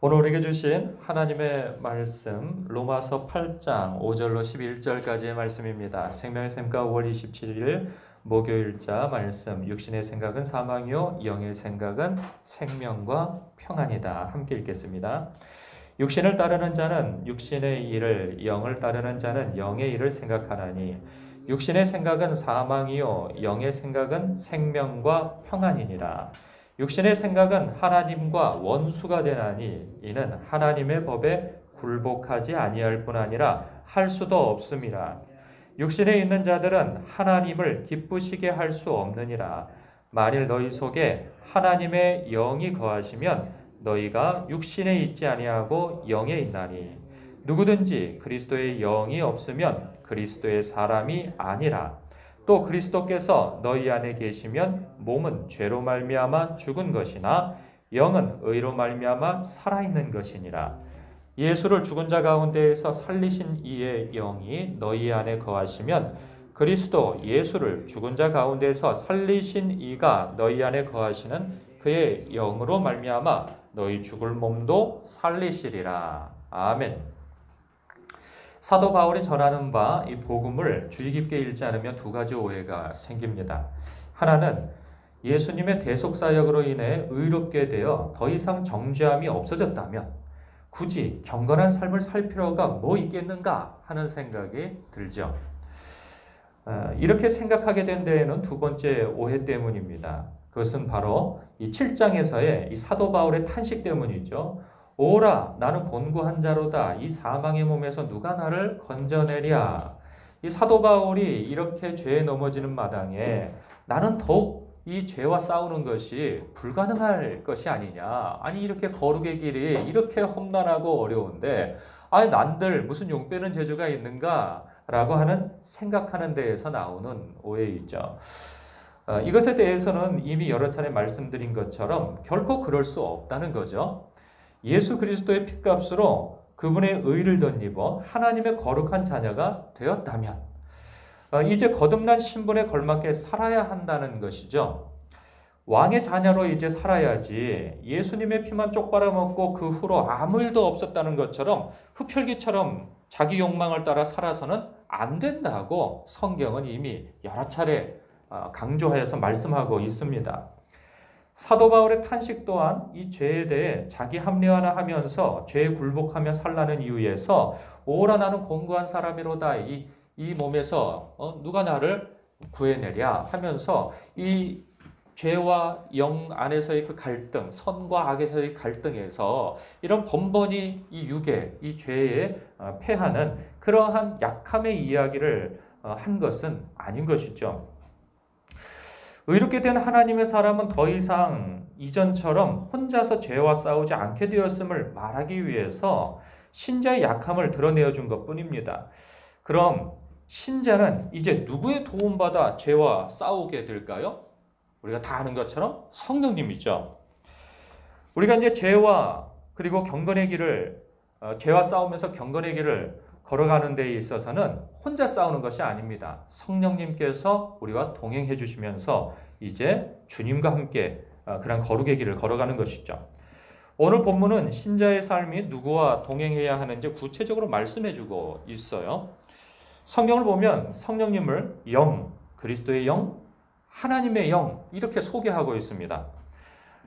오늘 우리에게 주신 하나님의 말씀 로마서 8장 5절로 11절까지의 말씀입니다. 생명의 샘가 5월 27일 목요일자 말씀. 육신의 생각은 사망이요 영의 생각은 생명과 평안이다. 함께 읽겠습니다. 육신을 따르는 자는 육신의 일을, 영을 따르는 자는 영의 일을 생각하나니 육신의 생각은 사망이요 영의 생각은 생명과 평안이니라. 육신의 생각은 하나님과 원수가 되나니 이는 하나님의 법에 굴복하지 아니할 뿐 아니라 할 수도 없음이라. 육신에 있는 자들은 하나님을 기쁘시게 할 수 없느니라. 만일 너희 속에 하나님의 영이 거하시면 너희가 육신에 있지 아니하고 영에 있나니 누구든지 그리스도의 영이 없으면 그리스도의 사람이 아니라. 또 그리스도께서 너희 안에 계시면 몸은 죄로 말미암아 죽은 것이나 영은 의로 말미암아 살아있는 것이니라. 예수를 죽은 자 가운데에서 살리신 이의 영이 너희 안에 거하시면 그리스도 예수를 죽은 자 가운데에서 살리신 이가 너희 안에 거하시는 그의 영으로 말미암아 너희 죽을 몸도 살리시리라. 아멘. 사도 바울이 전하는 바 이 복음을 주의 깊게 읽지 않으면 두 가지 오해가 생깁니다. 하나는 예수님의 대속사역으로 인해 의롭게 되어 더 이상 정죄함이 없어졌다면 굳이 경건한 삶을 살 필요가 뭐 있겠는가 하는 생각이 들죠. 이렇게 생각하게 된 데에는 두 번째 오해 때문입니다. 그것은 바로 이 7장에서의 이 사도 바울의 탄식 때문이죠. 오라 나는 곤고한 자로다. 이 사망의 몸에서 누가 나를 건져내랴. 이 사도 바울이 이렇게 죄에 넘어지는 마당에 나는 더욱 이 죄와 싸우는 것이 불가능할 것이 아니냐. 아니 이렇게 거룩의 길이 이렇게 험난하고 어려운데 아니 난들 무슨 용 빼는 재주가 있는가 라고 하는 생각하는 데에서 나오는 오해이죠. 이것에 대해서는 이미 여러 차례 말씀드린 것처럼 결코 그럴 수 없다는 거죠. 예수 그리스도의 핏값으로 그분의 의를 덧입어 하나님의 거룩한 자녀가 되었다면 이제 거듭난 신분에 걸맞게 살아야 한다는 것이죠. 왕의 자녀로 이제 살아야지 예수님의 피만 쪽 빨아먹고 그 후로 아무 일도 없었다는 것처럼 흡혈귀처럼 자기 욕망을 따라 살아서는 안 된다고 성경은 이미 여러 차례 강조하여서 말씀하고 있습니다. 사도 바울의 탄식 또한 이 죄에 대해 자기 합리화나 하면서 죄에 굴복하며 살라는 이유에서 오라 나는 곤고한 사람이로다. 이 몸에서 누가 나를 구해내랴 하면서 이 죄와 영 안에서의 그 갈등, 선과 악에서의 갈등에서 이런 번번이 이 육에, 이 죄에 패하는 그러한 약함의 이야기를 한 것은 아닌 것이죠. 의롭게 된 하나님의 사람은 더 이상 이전처럼 혼자서 죄와 싸우지 않게 되었음을 말하기 위해서 신자의 약함을 드러내어 준 것뿐입니다. 그럼 신자는 이제 누구의 도움받아 죄와 싸우게 될까요? 우리가 다 아는 것처럼 성령님이죠. 우리가 이제 죄와 그리고 경건의 길을 죄와 싸우면서 경건의 길을 걸어가는 데 있어서는 혼자 싸우는 것이 아닙니다. 성령님께서 우리와 동행해 주시면서 이제 주님과 함께 그런 거룩의 길을 걸어가는 것이죠. 오늘 본문은 신자의 삶이 누구와 동행해야 하는지 구체적으로 말씀해 주고 있어요. 성경을 보면 성령님을 영, 그리스도의 영, 하나님의 영 이렇게 소개하고 있습니다.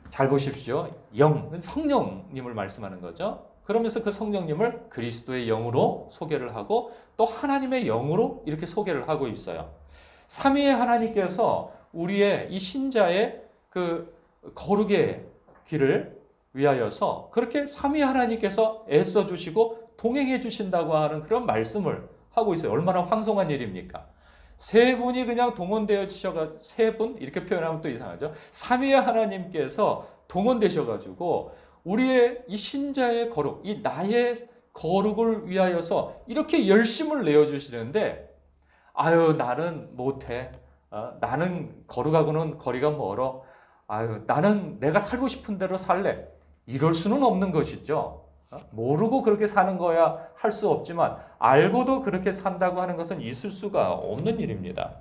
잘 보십시오. 영은 성령님을 말씀하는 거죠. 그러면서 그 성령님을 그리스도의 영으로 소개를 하고 또 하나님의 영으로 이렇게 소개를 하고 있어요. 삼위의 하나님께서 우리의 이 신자의 그 거룩의 길을 위하여서 그렇게 삼위 하나님께서 애써 주시고 동행해 주신다고 하는 그런 말씀을 하고 있어요. 얼마나 황송한 일입니까? 세 분이 그냥 동원되어 지셔가 세 분 이렇게 표현하면 또 이상하죠. 삼위의 하나님께서 동원되셔가지고 우리의 이 신자의 거룩, 이 나의 거룩을 위하여서 이렇게 열심을 내어주시는데 아유 나는 못해. 나는 거룩하고는 거리가 멀어. 아유 나는 내가 살고 싶은 대로 살래. 이럴 수는 없는 것이죠. 모르고 그렇게 사는 거야 할 수 없지만 알고도 그렇게 산다고 하는 것은 있을 수가 없는 일입니다.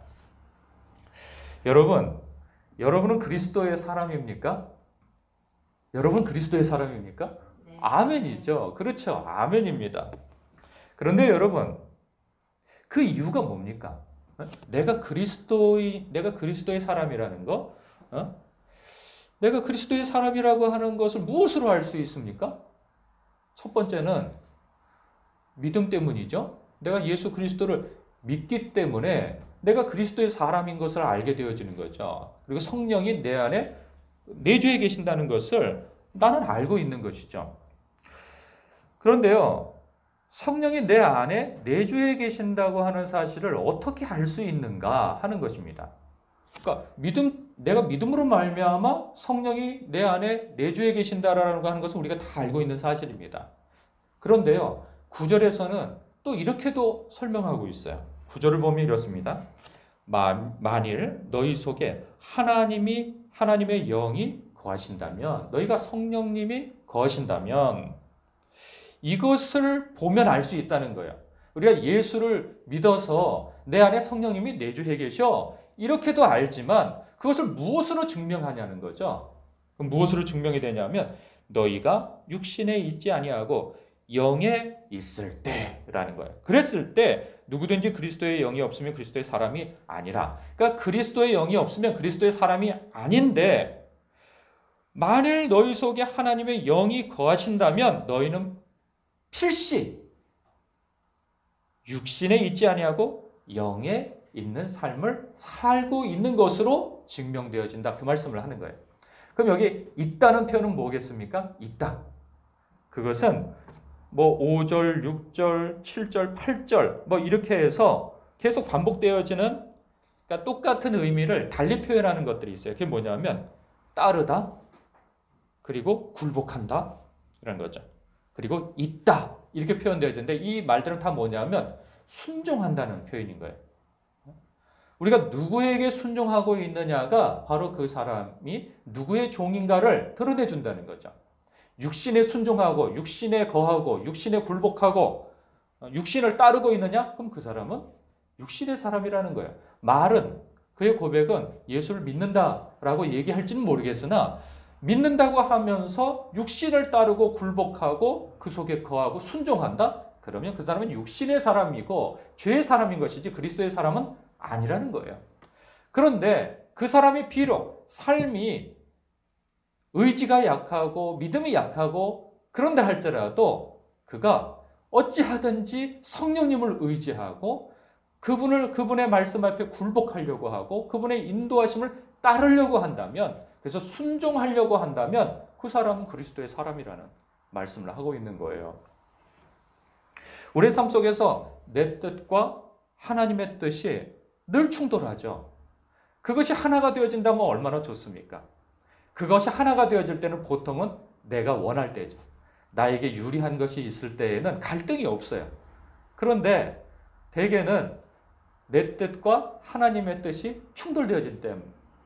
여러분은 그리스도의 사람입니까? 여러분 그리스도의 사람입니까? 네. 아멘이죠. 그렇죠. 아멘입니다. 그런데 여러분, 그 이유가 뭡니까? 내가 그리스도의 사람이라는 거, 내가 그리스도의 사람이라고 하는 것을 무엇으로 알 수 있습니까? 첫 번째는 믿음 때문이죠. 내가 예수 그리스도를 믿기 때문에 내가 그리스도의 사람인 것을 알게 되어지는 거죠. 그리고 성령이 내 안에 내주에 계신다는 것을 나는 알고 있는 것이죠. 그런데요, 성령이 내 안에 내주에 계신다고 하는 사실을 어떻게 알 수 있는가 하는 것입니다. 그러니까 내가 믿음으로 말미암아 성령이 내 안에 내주에 계신다라는 거 하는 것은 우리가 다 알고 있는 사실입니다. 그런데요, 9절에서는 또 이렇게도 설명하고 있어요. 9절을 보면 이렇습니다. 만일 너희 속에 하나님의 영이 거하신다면, 너희가 성령님이 거하신다면 이것을 보면 알 수 있다는 거예요. 우리가 예수를 믿어서 내 안에 성령님이 내주해 계셔. 이렇게도 알지만 그것을 무엇으로 증명하냐는 거죠. 그럼 무엇으로 증명이 되냐면 너희가 육신에 있지 아니하고 영에 있을 때라는 거예요. 그랬을 때 누구든지 그리스도의 영이 없으면 그리스도의 사람이 아니라. 그러니까 그리스도의 영이 없으면 그리스도의 사람이 아닌데, 만일 너희 속에 하나님의 영이 거하신다면 너희는 필시 육신에 있지 아니하고 영에 있는 삶을 살고 있는 것으로 증명되어진다. 그 말씀을 하는 거예요. 그럼 여기 있다는 표현은 뭐겠습니까? 있다. 그것은 5절, 6절, 7절, 8절 이렇게 해서 계속 반복되어지는, 그러니까 똑같은 의미를 달리 표현하는 것들이 있어요. 그게 뭐냐면 따르다, 그리고 굴복한다 이런 거죠. 그리고 있다 이렇게 표현되어지는데 이 말들은 다 뭐냐면 순종한다는 표현인 거예요. 우리가 누구에게 순종하고 있느냐가 바로 그 사람이 누구의 종인가를 드러내준다는 거죠. 육신에 순종하고 육신에 거하고 육신에 굴복하고 육신을 따르고 있느냐? 그럼 그 사람은 육신의 사람이라는 거예요. 말은, 그의 고백은 예수를 믿는다라고 얘기할지는 모르겠으나 믿는다고 하면서 육신을 따르고 굴복하고 그 속에 거하고 순종한다? 그러면 그 사람은 육신의 사람이고 죄의 사람인 것이지 그리스도의 사람은 아니라는 거예요. 그런데 그 사람이 비록 삶이 의지가 약하고 믿음이 약하고 그런다 할지라도 그가 어찌하든지 성령님을 의지하고 그분의 말씀 앞에 굴복하려고 하고 그분의 인도하심을 따르려고 한다면, 그래서 순종하려고 한다면 그 사람은 그리스도의 사람이라는 말씀을 하고 있는 거예요. 우리의 삶 속에서 내 뜻과 하나님의 뜻이 늘 충돌하죠. 그것이 하나가 되어진다면 얼마나 좋습니까? 그것이 하나가 되어질 때는 보통은 내가 원할 때죠. 나에게 유리한 것이 있을 때에는 갈등이 없어요. 그런데 대개는 내 뜻과 하나님의 뜻이 충돌되어질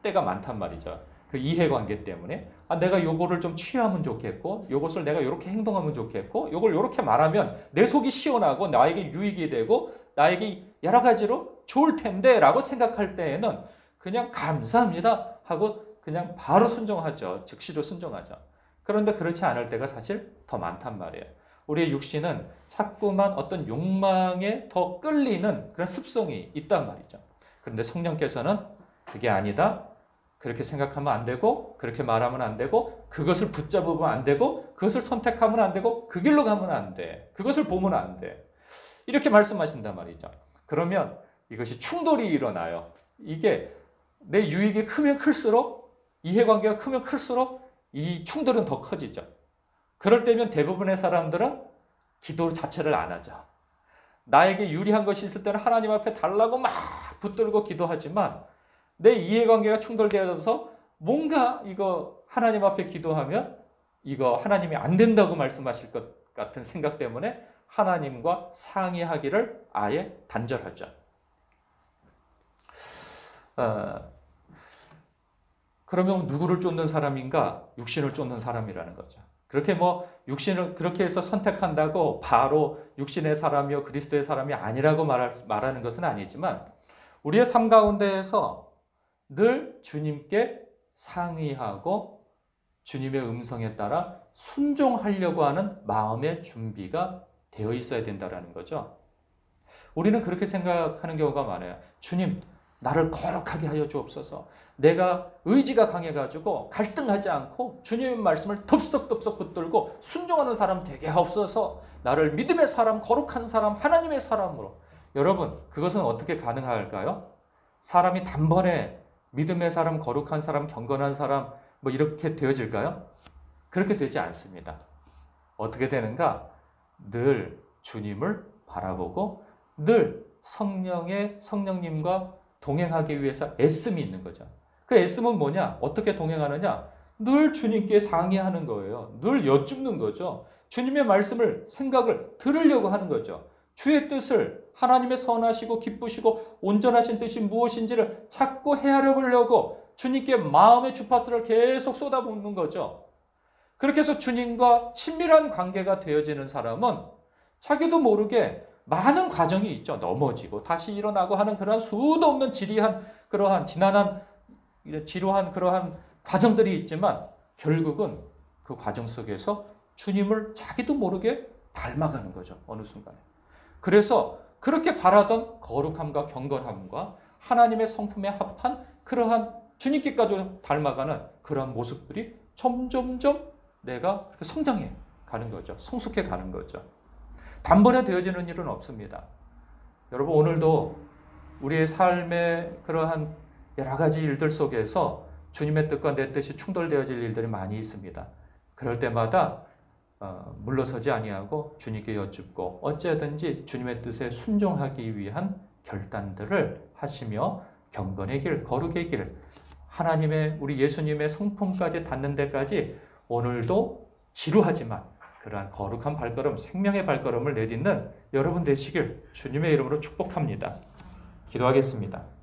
때가 많단 말이죠. 그 이해관계 때문에 내가 요거를 좀 취하면 좋겠고 요것을 내가 이렇게 행동하면 좋겠고 요걸 이렇게 말하면 내 속이 시원하고 나에게 유익이 되고 나에게 여러 가지로 좋을 텐데 라고 생각할 때에는 그냥 감사합니다 하고 그냥 바로 순종하죠. 즉시로 순종하죠. 그런데 그렇지 않을 때가 사실 더 많단 말이에요. 우리의 육신은 자꾸만 어떤 욕망에 더 끌리는 그런 습성이 있단 말이죠. 그런데 성령께서는 그게 아니다. 그렇게 생각하면 안 되고 그렇게 말하면 안 되고 그것을 붙잡으면 안 되고 그것을 선택하면 안 되고 그 길로 가면 안 돼. 그것을 보면 안 돼. 이렇게 말씀하신단 말이죠. 그러면 이것이 충돌이 일어나요. 이게 내 유익이 크면 클수록, 이해관계가 크면 클수록 이 충돌은 더 커지죠. 그럴 때면 대부분의 사람들은 기도 자체를 안 하죠. 나에게 유리한 것이 있을 때는 하나님 앞에 달라고 막 붙들고 기도하지만 내 이해관계가 충돌되어서 뭔가 이거 하나님 앞에 기도하면 이거 하나님이 안 된다고 말씀하실 것 같은 생각 때문에 하나님과 상의하기를 아예 단절하죠. 그러면 누구를 쫓는 사람인가? 육신을 쫓는 사람이라는 거죠. 그렇게 육신을 그렇게 해서 선택한다고 바로 육신의 사람이요 그리스도의 사람이 아니라고 말하는 것은 아니지만 우리의 삶 가운데에서 늘 주님께 상의하고 주님의 음성에 따라 순종하려고 하는 마음의 준비가 되어 있어야 된다는 거죠. 우리는 그렇게 생각하는 경우가 많아요. 주님, 나를 거룩하게 하여 주옵소서. 내가 의지가 강해가지고 갈등하지 않고 주님의 말씀을 덥석덥석 붙들고 순종하는 사람 되게 하옵소서. 나를 믿음의 사람, 거룩한 사람, 하나님의 사람으로. 여러분, 그것은 어떻게 가능할까요? 사람이 단번에 믿음의 사람, 거룩한 사람, 경건한 사람 뭐 이렇게 되어질까요? 그렇게 되지 않습니다. 어떻게 되는가? 늘 주님을 바라보고 늘 성령님과 동행하기 위해서 애씀이 있는 거죠. 그 애씀은 뭐냐? 어떻게 동행하느냐? 늘 주님께 상의하는 거예요. 늘 여쭙는 거죠. 주님의 말씀을, 생각을 들으려고 하는 거죠. 주의 뜻을, 하나님의 선하시고 기쁘시고 온전하신 뜻이 무엇인지를 찾고 헤아려보려고 주님께 마음의 주파수를 계속 쏟아붓는 거죠. 그렇게 해서 주님과 친밀한 관계가 되어지는 사람은 자기도 모르게 많은 과정이 있죠. 넘어지고 다시 일어나고 하는 그러한 수도 없는 지리한 그러한 지루한 그러한 과정들이 있지만 결국은 그 과정 속에서 주님을 자기도 모르게 닮아가는 거죠. 어느 순간에. 그래서 그렇게 바라던 거룩함과 경건함과 하나님의 성품에 합한 그러한 주님께까지 닮아가는 그러한 모습들이 점점점 내가 성장해 가는 거죠. 성숙해 가는 거죠. 단번에 되어지는 일은 없습니다. 여러분, 오늘도 우리의 삶의 그러한 여러 가지 일들 속에서 주님의 뜻과 내 뜻이 충돌되어질 일들이 많이 있습니다. 그럴 때마다 물러서지 아니하고 주님께 여쭙고 어찌하든지 주님의 뜻에 순종하기 위한 결단들을 하시며 경건의 길, 거룩의 길, 하나님의 우리 예수님의 성품까지 닿는 데까지 오늘도 지루하지만 그러한 거룩한 발걸음, 생명의 발걸음을 내딛는 여러분 되시길 주님의 이름으로 축복합니다. 기도하겠습니다.